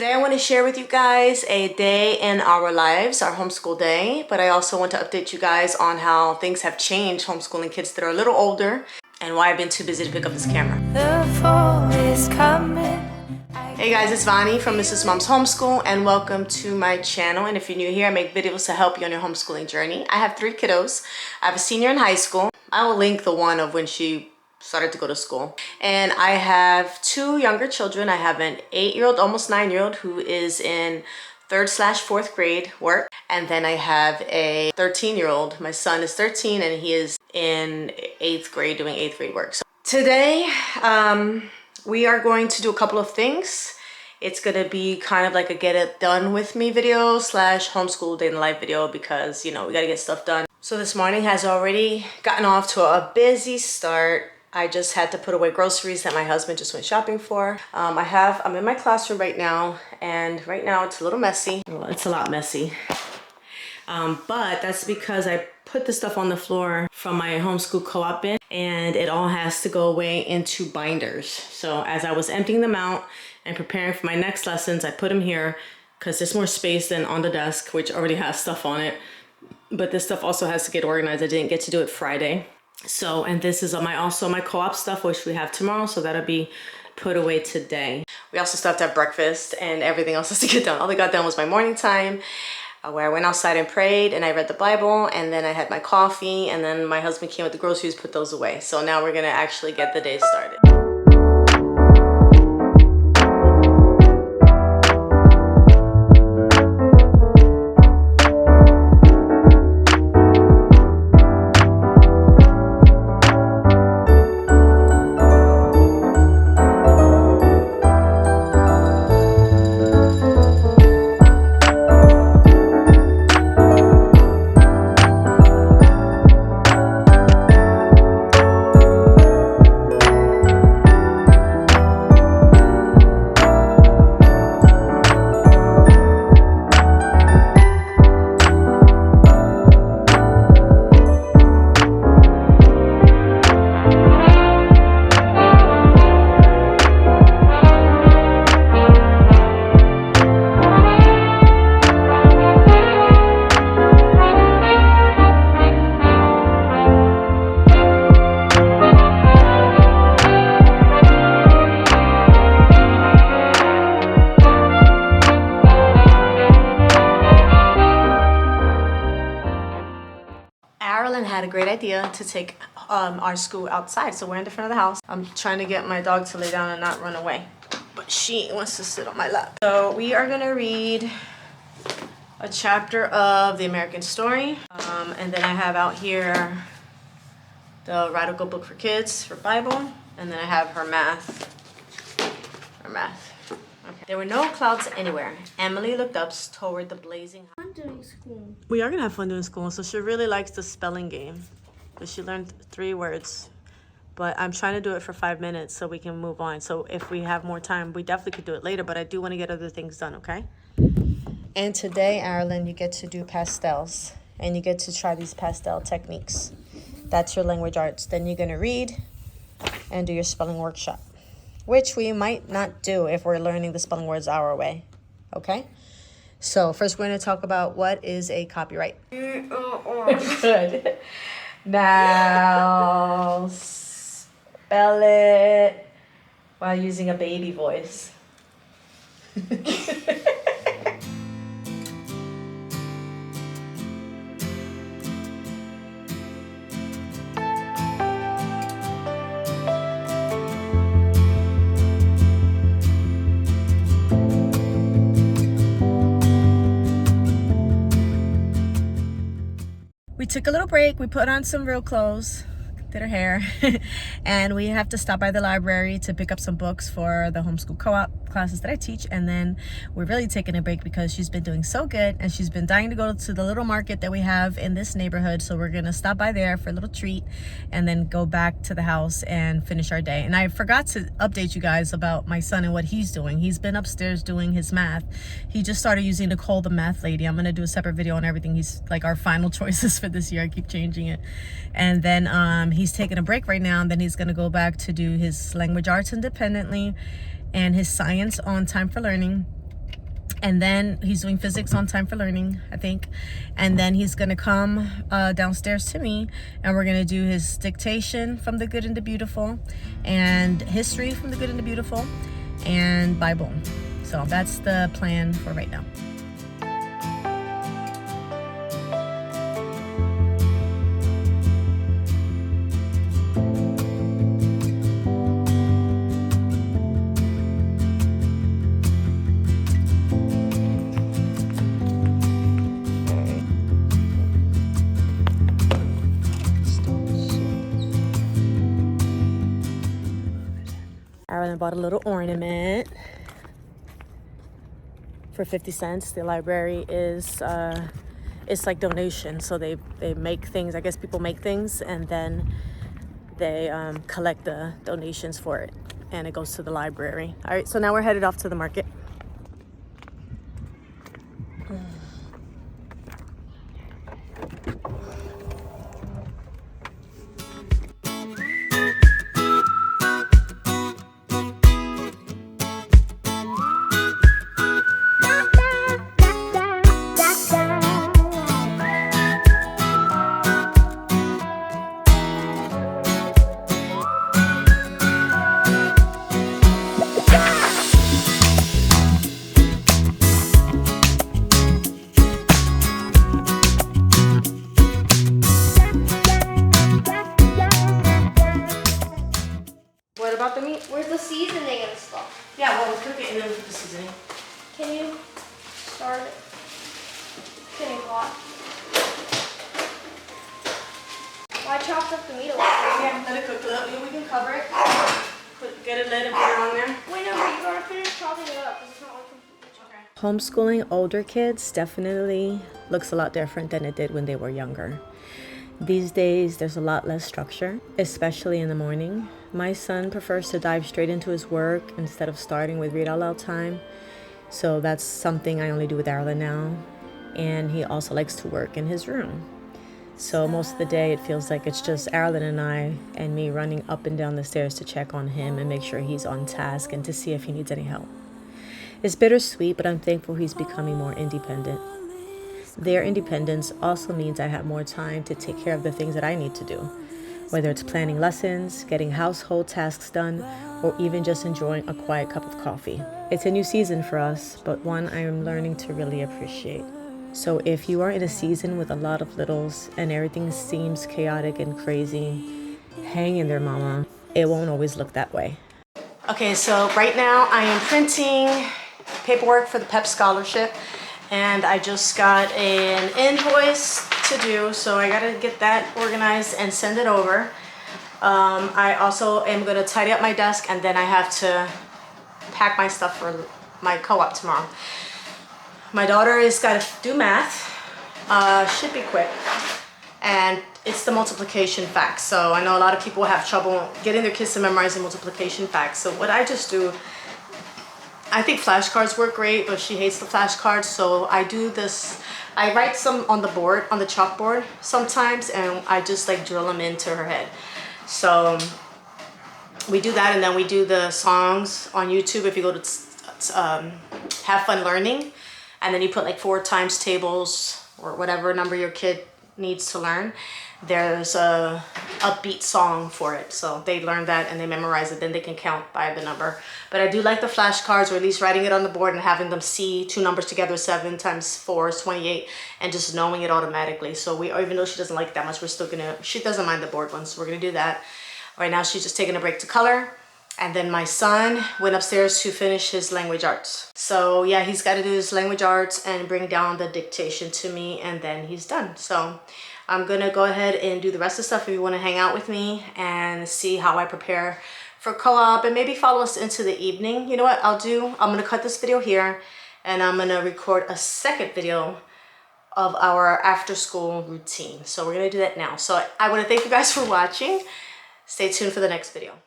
Today I want to share with you guys a day in our lives, our homeschool day, but I also want to update you guys on how things have changed homeschooling kids that are a little older and why I've been too busy to pick up this camera. The fall is coming. Hey guys, it's Vani from Mrs. Mom's Homeschool and welcome to my channel. And if you're new here, I make videos to help you on your homeschooling journey. I have 3 kiddos. I have a senior in high school. I will link the one of when she started to go to school. And I have 2 younger children. I have an 8-year-old, almost 9-year-old who is in 3rd/4th grade work. And then I have a 13-year-old. My son is 13 and he is in 8th grade doing 8th grade work. So today, we are going to do a couple of things. It's gonna be kind of like a get it done with me video / homeschool day in the life video because, you know, we gotta get stuff done. So this morning has already gotten off to a busy start. I just had to put away groceries that my husband just went shopping for. I'm in my classroom right now, and right now it's a little messy. Well, it's a lot messy. But that's because I put the stuff on the floor from my homeschool co-op bin, and it all has to go away into binders. So as I was emptying them out and preparing for my next lessons, I put them here because there's more space than on the desk, which already has stuff on it. But this stuff also has to get organized. I didn't get to do it Friday. So, and this is also my co-op stuff, which we have tomorrow. So that'll be put away today. We also still have to have breakfast and everything else has to get done. All I got done was my morning time, where I went outside and prayed and I read the Bible, and then I had my coffee, and then my husband came with the groceries, put those away. So now we're gonna actually get the day started. Had a great idea to take our school outside, so we're in the front of the house. I'm trying to get my dog to lay down and not run away, but she wants to sit on my lap. So we are gonna read a chapter of the American Story, and then I have out here the Radical Book for Kids for Bible, and then I have her math. Okay. There were no clouds anywhere. Emily looked up toward the blazing. Fun doing school. We are gonna have fun doing school. So she really likes the spelling game. But she learned 3 words. But I'm trying to do it for 5 minutes so we can move on. So if we have more time, we definitely could do it later. But I do want to get other things done, okay? And today, Ireland, you get to do pastels. And you get to try these pastel techniques. That's your language arts. Then you're gonna read and do your spelling workshop, which we might not do if we're learning the spelling words our way, okay? So first we're gonna talk about what is a copyright. Good. Now spell it while using a baby voice. We took a little break. We put on some real clothes, did her hair, and we have to stop by the library to pick up some books for the homeschool co-op classes that I teach. And then we're really taking a break because she's been doing so good and she's been dying to go to the little market that we have in this neighborhood. So we're gonna stop by there for a little treat and then go back to the house and finish our day. And I forgot to update you guys about my son and what he's doing. He's been upstairs doing his math. He just started using Nicole the math lady. I'm gonna do a separate video on everything. He's like our final choices for this year. I keep changing it. And then he's taking a break right now, and then he's gonna go back to do his language arts independently and his science on Time for Learning. And then he's doing physics on Time for Learning, I think. And then he's gonna come downstairs to me, and we're gonna do his dictation from The Good and the Beautiful, and history from The Good and the Beautiful, and Bible. So that's the plan for right now. I bought a little ornament for 50 cents. The library is it's like donation, so they make things. I guess people make things and then they collect the donations for it, and it goes to the library. All right, so now we're headed off to the market. What about the meat? Where's the seasoning and stuff? Yeah, well, we'll cook it and then we'll put the seasoning. Can you start it? Getting hot. Why chop up the meat a little? Yeah, let it cook a little. We can cover it. Get it lit and put it on there. Wait, no, but you gotta finish chopping it up because it's not like completely chopped. Homeschooling older kids definitely looks a lot different than it did when they were younger. These days, there's a lot less structure, especially in the morning. My son prefers to dive straight into his work instead of starting with read out loud time. So that's something I only do with Arlen now. And he also likes to work in his room. So most of the day, it feels like it's just Arlen and I, and me running up and down the stairs to check on him and make sure he's on task and to see if he needs any help. It's bittersweet, but I'm thankful he's becoming more independent. Their independence also means I have more time to take care of the things that I need to do, whether it's planning lessons, getting household tasks done, or even just enjoying a quiet cup of coffee. It's a new season for us, but one I am learning to really appreciate. So if you are in a season with a lot of littles and everything seems chaotic and crazy, hang in there, mama. It won't always look that way. Okay, so right now I am printing paperwork for the PEP scholarship. And I just got an invoice to do, so I gotta get that organized and send it over. I also am gonna tidy up my desk, and then I have to pack my stuff for my co-op tomorrow. My daughter is gotta do math, should be quick, and it's the multiplication facts. So I know a lot of people have trouble getting their kids to memorize the multiplication facts. So what I just do, I think flashcards work great, but she hates the flashcards, so I do this. I write some on the board, on the chalkboard sometimes, and I just like drill them into her head. So we do that, and then we do the songs on YouTube. If you go to Have Fun Learning, and then you put like 4 times tables or whatever number your kid needs to learn, there's a upbeat song for it. So they learn that and they memorize it, then they can count by the number. But I do like the flashcards, or at least writing it on the board and having them see 2 numbers together. 7 times 4 is 28, and just knowing it automatically. So even though she doesn't like it that much, we're still gonna, she doesn't mind the board ones, so we're gonna do that. Right now she's just taking a break to color. And then my son went upstairs to finish his language arts. So yeah, he's got to do his language arts and bring down the dictation to me, and then he's done. So I'm gonna go ahead and do the rest of the stuff if you want to hang out with me and see how I prepare for co-op, and maybe follow us into the evening. You know what I'll do? I'm gonna cut this video here, and I'm gonna record a second video of our after school routine. So we're gonna do that now. So I want to thank you guys for watching. Stay tuned for the next video.